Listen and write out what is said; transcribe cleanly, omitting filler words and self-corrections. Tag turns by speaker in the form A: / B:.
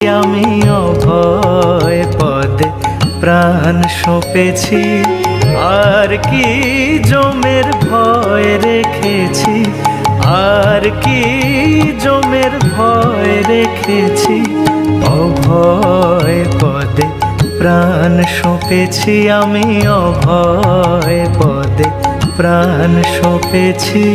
A: আমি অভয় পদে প্রাণ সঁপেছি, আর কি জমের ভয় রেখেছি, আর কি জমের ভয় রেখেছি। অভয় পদে প্রাণ সঁপেছি, আমি অভয় পদে প্রাণ সঁপেছি।